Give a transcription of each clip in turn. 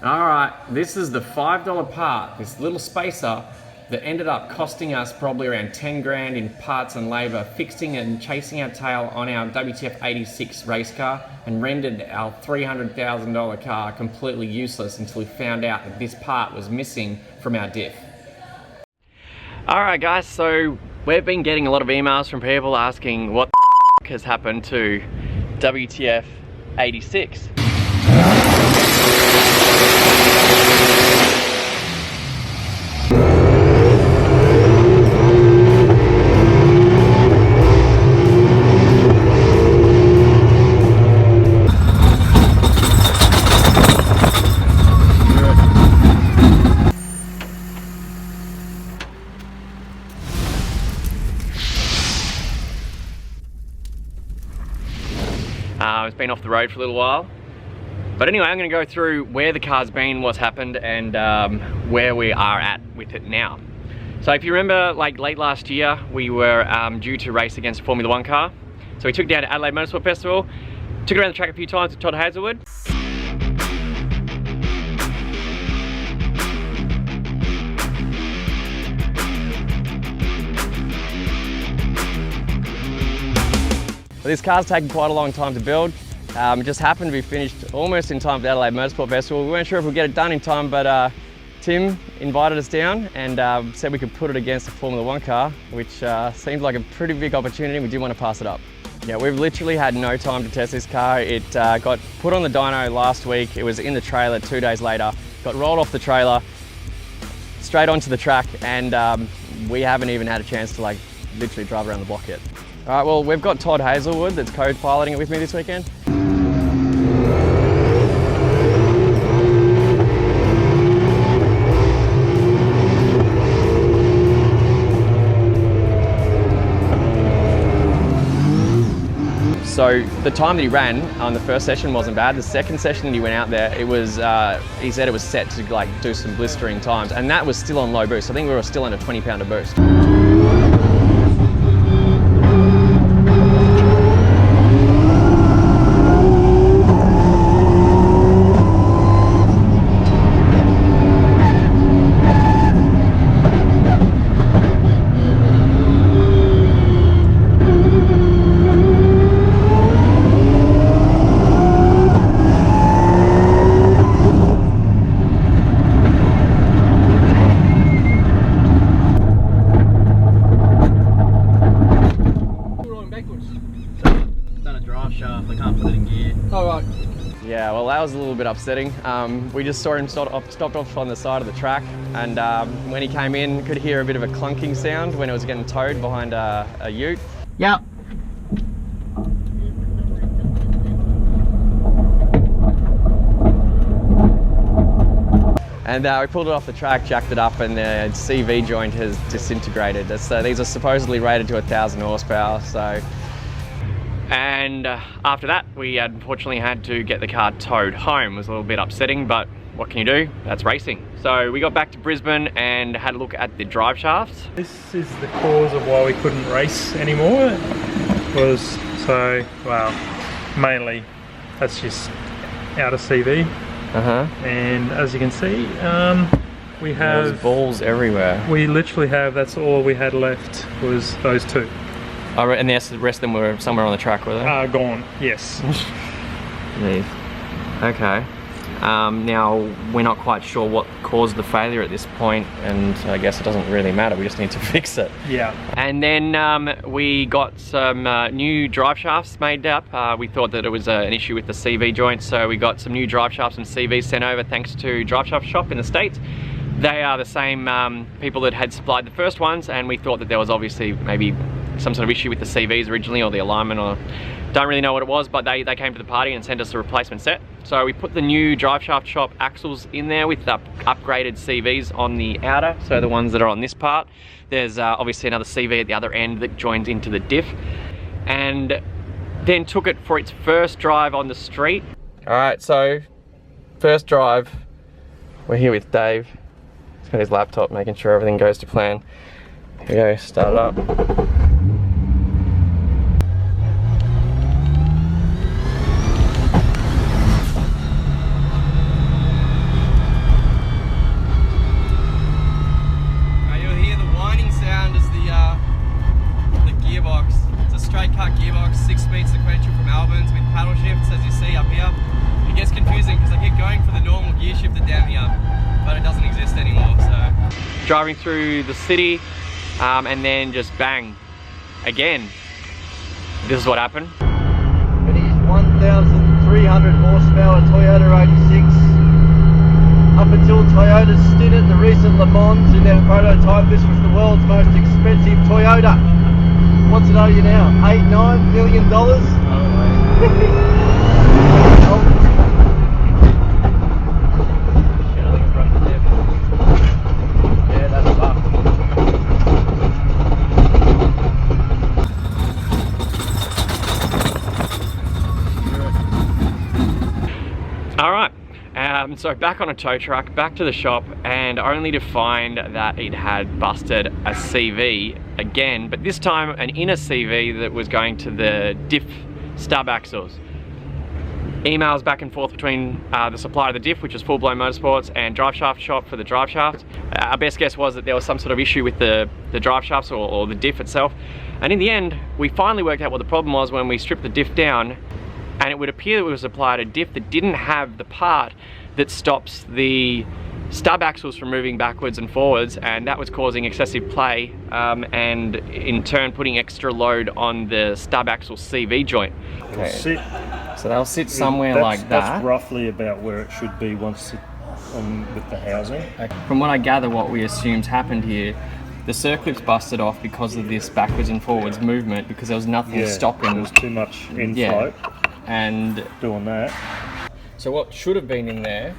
Alright, this is the $5 part, this little spacer that ended up costing us probably around 10 grand in parts and labour, fixing and chasing our tail on our WTF86 race car, and rendered our $300,000 car completely useless until we found out that this part was missing from our diff. Alright guys, so we've been getting a lot of emails from people asking what the f has happened to WTF86. It's been off the road for a little while. But anyway, I'm going to go through where the car's been, what's happened, and where we are at with it now. So if you remember, like late last year, we were due to race against a Formula 1 car. So we took it down to Adelaide Motorsport Festival, took it around the track a few times with Todd Hazelwood. This car's taken quite a long time to build. It just happened to be finished almost in time for the Adelaide Motorsport Festival. We weren't sure if we'd get it done in time, but Tim invited us down and said we could put it against a Formula 1 car, which seemed like a pretty big opportunity. We didn't want to pass it up. Yeah, we've literally had no time to test this car. It got put on the dyno last week. It was in the trailer 2 days later, got rolled off the trailer, straight onto the track, and we haven't even had a chance to like literally drive around the block yet. All right, well, we've got Todd Hazelwood that's co-piloting it with me this weekend. So the time that he ran on the first session wasn't bad. The second session that he went out there, it was, he said it was set to like do some blistering times, and that was still on low boost. I think we were still on a 20-pounder boost. Yeah, well, that was a little bit upsetting. We just saw him stopped off on the side of the track, and when he came in, could hear a bit of a clunking sound when it was getting towed behind a ute. Yep. And we pulled it off the track, jacked it up, and the CV joint has disintegrated. So these are supposedly rated to 1,000 horsepower. So. And after that, we unfortunately had to get the car towed home. It was a little bit upsetting, but what can you do? That's racing. So we got back to Brisbane and had a look at the drive shafts. This is the cause of why we couldn't race anymore. Mainly that's just out of CV. And as you can see, we have there's balls everywhere. We literally have, that's all we had left was those two. Oh, and the rest of them were somewhere on the track, were they? Gone, yes. Okay. Now, we're not quite sure what caused the failure at this point, and I guess it doesn't really matter, we just need to fix it. Yeah. And then we got some new drive shafts made up. We thought that it was an issue with the CV joint, so we got some new drive shafts and CVs sent over thanks to Driveshaft shop in the States. They are the same people that had supplied the first ones, and we thought that there was obviously maybe some sort of issue with the CVs originally, or the alignment, or don't really know what it was, but they came to the party and sent us a replacement set. So we put the new Driveshaft shop axles in there with the upgraded CVs on the outer, so the ones that are on this part. There's obviously another CV at the other end that joins into the diff, and then took it for its first drive on the street. All right, so first drive, we're here with Dave. He's got his laptop, making sure everything goes to plan. Here we go, start it up. gear shifted down here, but it doesn't exist anymore. So driving through the city, and then just bang again. This is what happened. It is 1,300 horsepower Toyota 86. Up until Toyota's stint at the recent Le Mans in their prototype, this was the world's most expensive Toyota. What's it owe you now? $8-9 million? Oh, shit, I think it's broken the diff. Yeah, that's fucked. Alright, so back on a tow truck, back to the shop, and only to find that it had busted a CV again, but this time an inner CV that was going to the diff stub axles. Emails back and forth between the supplier of the diff, which was Full Blown Motorsports, and Driveshaft shop for the driveshaft. Our best guess was that there was some sort of issue with the driveshafts or the diff itself, and in the end we finally worked out what the problem was when we stripped the diff down. And it would appear that we were supplied a diff that didn't have the part that stops the stub axles from moving backwards and forwards, and that was causing excessive play, and in turn putting extra load on the stub axle CV joint. Okay. So they'll sit somewhere like that. That's roughly about where it should be once with the housing. From what I gather, what we assumed happened here, the circlips busted off because of this backwards and forwards movement, because there was nothing stopping. There was too much inflow. And doing that. So what should have been in there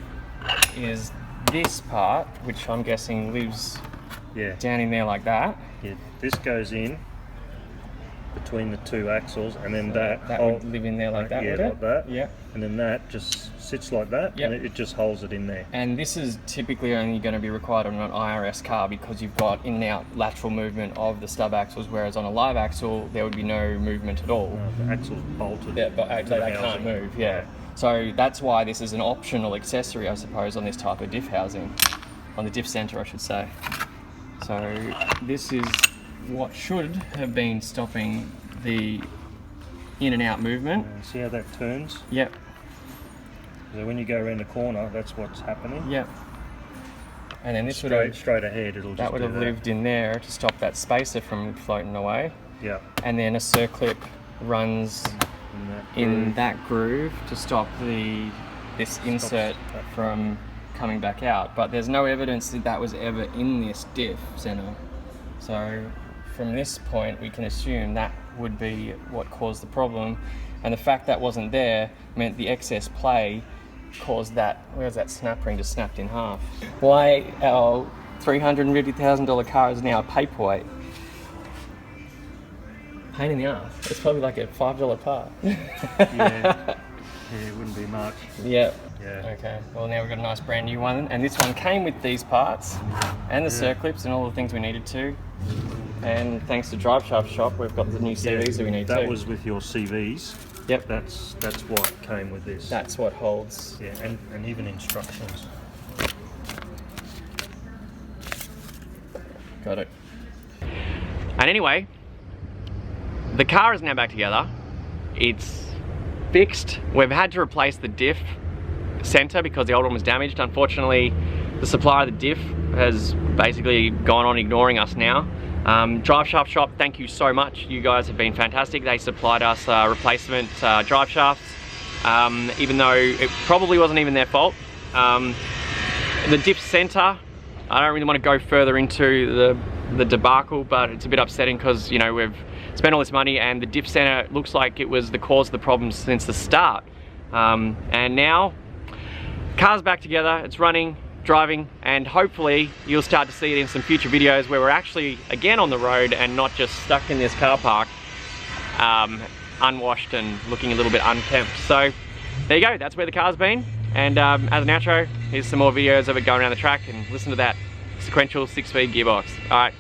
is this part, which I'm guessing lives down in there like that. Yeah, this goes in between the two axles, and then that would live in there like that, would it? Like that. Yeah. And then that just sits like that, and it just holds it in there. And this is typically only going to be required on an IRS car because you've got in and out lateral movement of the stub axles, whereas on a live axle there would be no movement at all. The axle's bolted. Yeah, but actually they can't move. Yeah. So that's why this is an optional accessory, I suppose, on this type of diff housing, on the diff center, I should say. So this is what should have been stopping the in and out movement. See how that turns? Yep. So when you go around the corner, that's what's happening. Yep. And then this straight ahead, it'll just that would have lived in there to stop that spacer from floating away. Yeah. And then a circlip runs in that groove to stop this insert from coming back out. But there's no evidence that that was ever in this diff center. So from this point, we can assume that would be what caused the problem. And the fact that wasn't there meant the excess play caused that, where's that snap ring just snapped in half. Why our $350,000 car is now a paperweight. Pain in the ass. It's probably like a $5 part. Yeah, it wouldn't be much. Yep. Yeah. Okay, well now we've got a nice brand new one, and this one came with these parts and the circlips and all the things we needed to. And thanks to Driveshaft shop, we've got the new CVs that we need too. That was with your CVs. Yep. That's what came with this. That's what holds. Yeah, and even instructions. Got it. And anyway, the car is now back together. It's fixed. We've had to replace the diff center because the old one was damaged. Unfortunately, the supplier of the diff has basically gone on ignoring us now. Driveshaft shop, thank you so much. You guys have been fantastic. They supplied us replacement drive shafts, even though it probably wasn't even their fault. The diff center, I don't really want to go further into the debacle, but it's a bit upsetting because, you know, we've spent all this money and the diff center looks like it was the cause of the problem since the start. And now, car's back together, it's running, driving, and hopefully you'll start to see it in some future videos where we're actually again on the road and not just stuck in this car park, unwashed and looking a little bit unkempt. So there you go, that's where the car's been. And as an outro, here's some more videos of it going around the track, and listen to that sequential 6-speed gearbox. All right.